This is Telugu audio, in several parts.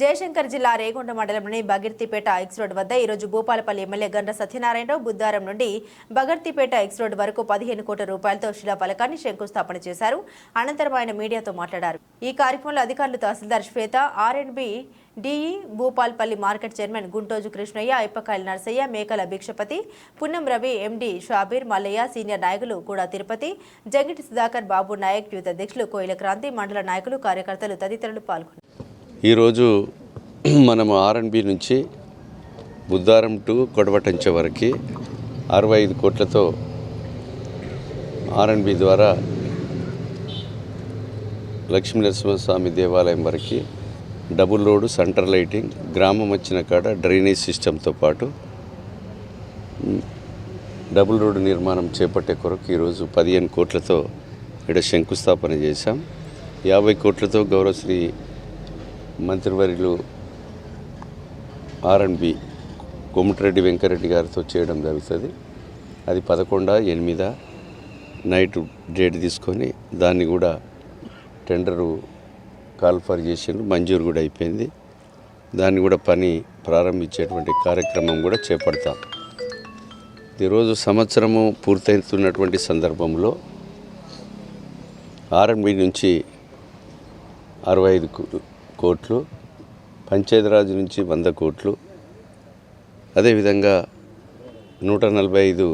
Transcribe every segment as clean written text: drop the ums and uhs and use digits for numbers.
జయశంకర్ జిల్లా రేగొండ మండలంలోని బగిర్తిపేట ఎక్స్ రోడ్ వద్ద ఈరోజు భూపాలపల్లి ఎమ్మెల్యే గండ్ర సత్యనారాయణరావు బుద్ధారం నుండి బగిర్తిపేట ఎక్స్ రోడ్ వరకు 15 కోట్ల రూపాయలతో శిలాఫలకాన్ని శంకుస్థాపన చేశారు. అనంతరం ఆయన మీడియాతో మాట్లాడారు. ఈ కార్యక్రమంలో అధికారులు తహసీల్దార్ Shweta, R and B DE, Bhupalpally market chairman Guntoju Krishnaiah, Aipakayala Narsaiah, Mekala Bhikshapathi, Punnam Ravi, MD Shabbir, Mallaiah, senior నాయకులు కూడా తిరుపతి, జంగిటి సుధాకర్, బాబు నాయక్, యూత్ అధ్యక్షులు కోయిల క్రాంతి, మండల నాయకులు, కార్యకర్తలు తదితరులు పాల్గొన్నారు. ఈరోజు మనము ఆర్ఎండ్బి నుంచి బుద్ధారం టు కొడవటంచె వరకు 65 కోట్లతో ఆర్ఎండ్బి ద్వారా లక్ష్మీనరసింహస్వామి దేవాలయం వరకు డబుల్ రోడ్డు, సెంటర్ లైటింగ్, గ్రామం వచ్చిన కాడ డ్రైనేజ్ సిస్టంతో పాటు డబుల్ రోడ్డు నిర్మాణం చేపట్టే కొరకు ఈరోజు 15 కోట్లతో ఇక్కడ శంకుస్థాపన చేశాం. 50 కోట్లతో గౌరవశ్రీ మంత్రివర్యులు ఆర్ఎండ్బి కోమటిరెడ్డి వెంకరెడ్డి గారితో చేయడం జరుగుతుంది. అది 11/8 నైట్ డేట్ తీసుకొని దాన్ని కూడా టెండరు కాల్ఫర్ చేసిండ్రు, మంజూరు కూడా అయిపోయింది. దాన్ని కూడా పని ప్రారంభించేటువంటి కార్యక్రమం కూడా చేపడతాం. ఈరోజు సంవత్సరము పూర్తవుతున్నటువంటి సందర్భంలో ఆర్ఎండ్బి నుంచి 65 కోట్లు, పంచాయతీరాజ్ నుంచి 100 కోట్లు, అదేవిధంగా 145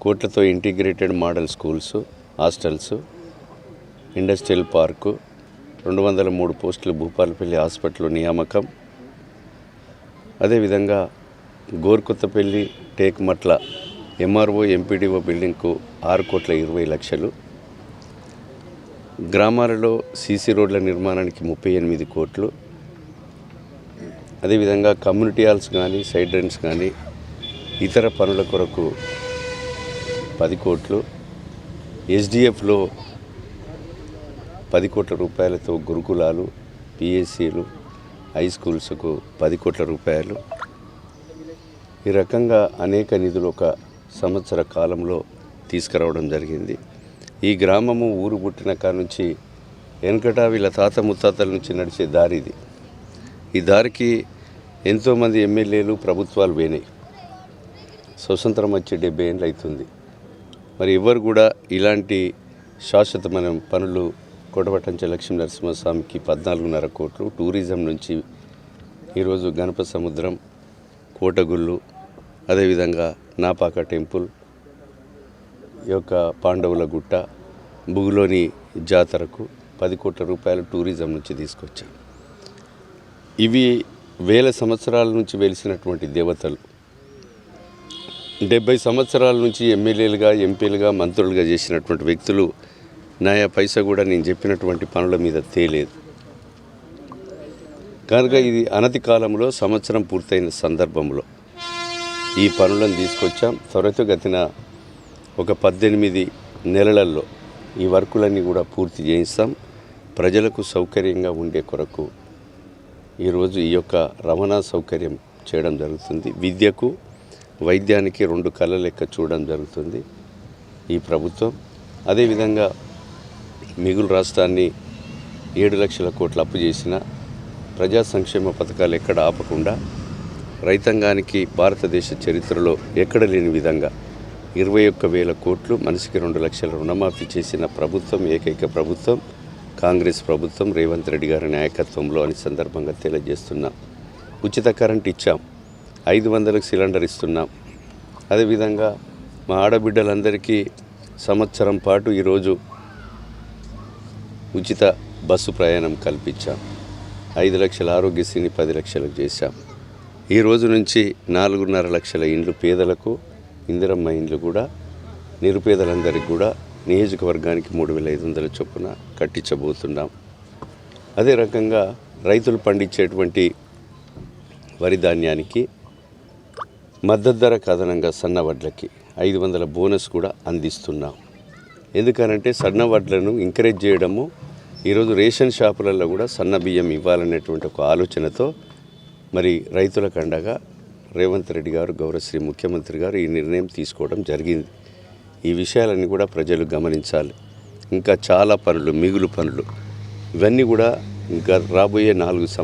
కోట్లతో integrated model schools, hostels, industrial park, 203 పోస్టులు భూపాలపల్లి హాస్పిటల్ నియామకం, అదేవిధంగా గోర్కొత్తపల్లి, టేక్మట్ల ఎంఆర్ఓ ఎంపీడీఓ బిల్డింగ్కు 6,20,00,000, గ్రామాలలో సీసీ రోడ్ల నిర్మాణానికి 38 కోట్లు, అదేవిధంగా కమ్యూనిటీ హాల్స్ కానీ, సైడ్ డ్రైన్స్ కానీ ఇతర పనుల కొరకు 10 కోట్లు, ఎస్డిఎఫ్లో 10 కోట్ల రూపాయలతో గురుకులాలు, పిఎస్సీలు, హై స్కూల్స్కు 10 కోట్ల రూపాయలు. ఈ రకంగా అనేక నిధులు ఒక సంవత్సర కాలంలో తీసుకురావడం జరిగింది. ఈ గ్రామము ఊరు పుట్టిన కాడ నుంచి వెనకట వీళ్ళ తాత ముత్తాతల నుంచి నడిచే దారి ఇది. ఈ దారికి ఎంతోమంది ఎమ్మెల్యేలు, ప్రభుత్వాలు పోయినాయి. స్వతంత్రం వచ్చి 70 ఏళ్ళు అవుతుంది. మరి ఎవరు కూడా ఇలాంటి శాశ్వతమైన పనులు కొడవటంచె లక్ష్మీనరసింహస్వామికి 14.5 కోట్లు, టూరిజం నుంచి ఈరోజు గణప సముద్రం, కోటగుళ్ళు, అదేవిధంగా నాపాక టెంపుల్, ఈ యొక్క పాండవుల గుట్ట, బుగులోని జాతరకు 10 కోట్ల రూపాయలు టూరిజం నుంచి తీసుకొచ్చాం. ఇవి వేల సంవత్సరాల నుంచి వెలిసినటువంటి దేవతలు. 70 సంవత్సరాల నుంచి ఎమ్మెల్యేలుగా, ఎంపీలుగా, మంత్రులుగా చేసినటువంటి వ్యక్తులు నాయా పైసా కూడా నేను చెప్పినటువంటి పనుల మీద తేలేదు. కనుక ఇది అనతి కాలంలో సంవత్సరం పూర్తయిన సందర్భంలో ఈ పనులను తీసుకొచ్చాం. త్వరితగతిన ఒక 18 నెలలలో ఈ వర్కులన్నీ కూడా పూర్తి చేయిస్తాం. ప్రజలకు సౌకర్యంగా ఉండే కొరకు ఈరోజు ఈ యొక్క రవాణా సౌకర్యం చేయడం జరుగుతుంది. విద్యకు, వైద్యానికి 2 కళ్ళ లెక్క చూడడం జరుగుతుంది ఈ ప్రభుత్వం. అదేవిధంగా మిగులు రాష్ట్రాన్ని 7 లక్షల కోట్లు అప్పు చేసిన ప్రజా సంక్షేమ పథకాలు ఎక్కడ ఆపకుండా రైతాంగానికి భారతదేశ చరిత్రలో ఎక్కడ లేని విధంగా 21,000 కోట్లు, మనిషికి 2 లక్షల రుణమాఫీ చేసిన ప్రభుత్వం ఏకైక ప్రభుత్వం కాంగ్రెస్ ప్రభుత్వం, రేవంత్ రెడ్డి గారి నాయకత్వంలో అని సందర్భంగా తెలియజేస్తున్నాం. ఉచిత కరెంట్ ఇచ్చాం, 500కి సిలిండర్ ఇస్తున్నాం. అదేవిధంగా మా ఆడబిడ్డలందరికీ సంవత్సరం పాటు ఈరోజు ఉచిత బస్సు ప్రయాణం కల్పించాం. 5 లక్షల ఆరోగ్యశ్రీని 10 లక్షలకు చేశాం. ఈ రోజు నుంచి 4.5 లక్షల ఇండ్లు పేదలకు, ఇందిరమ్మ ఇండ్లు కూడా నిరుపేదలందరికీ కూడా నియోజకవర్గానికి 3,500 చొప్పున కట్టించబోతున్నాం. అదే రకంగా రైతులు పండించేటువంటి వరి ధాన్యానికి మద్దతు ధరకు అదనంగా సన్నవడ్లకి 500 బోనస్ కూడా అందిస్తున్నాం. ఎందుకనంటే సన్న వడ్లను ఎంకరేజ్ చేయడము, ఈరోజు రేషన్ షాపులలో కూడా సన్న బియ్యం ఇవ్వాలనేటువంటి ఒక ఆలోచనతో మరి రైతులకు అండగా రేవంత్ రెడ్డి గారు, గౌరవశ్రీ ముఖ్యమంత్రి గారు ఈ నిర్ణయం తీసుకోవడం జరిగింది. ఈ విషయాలన్నీ కూడా ప్రజలు గమనించాలి. ఇంకా చాలా పనులు, మిగులు పనులు, ఇవన్నీ కూడా ఇంకా రాబోయే 4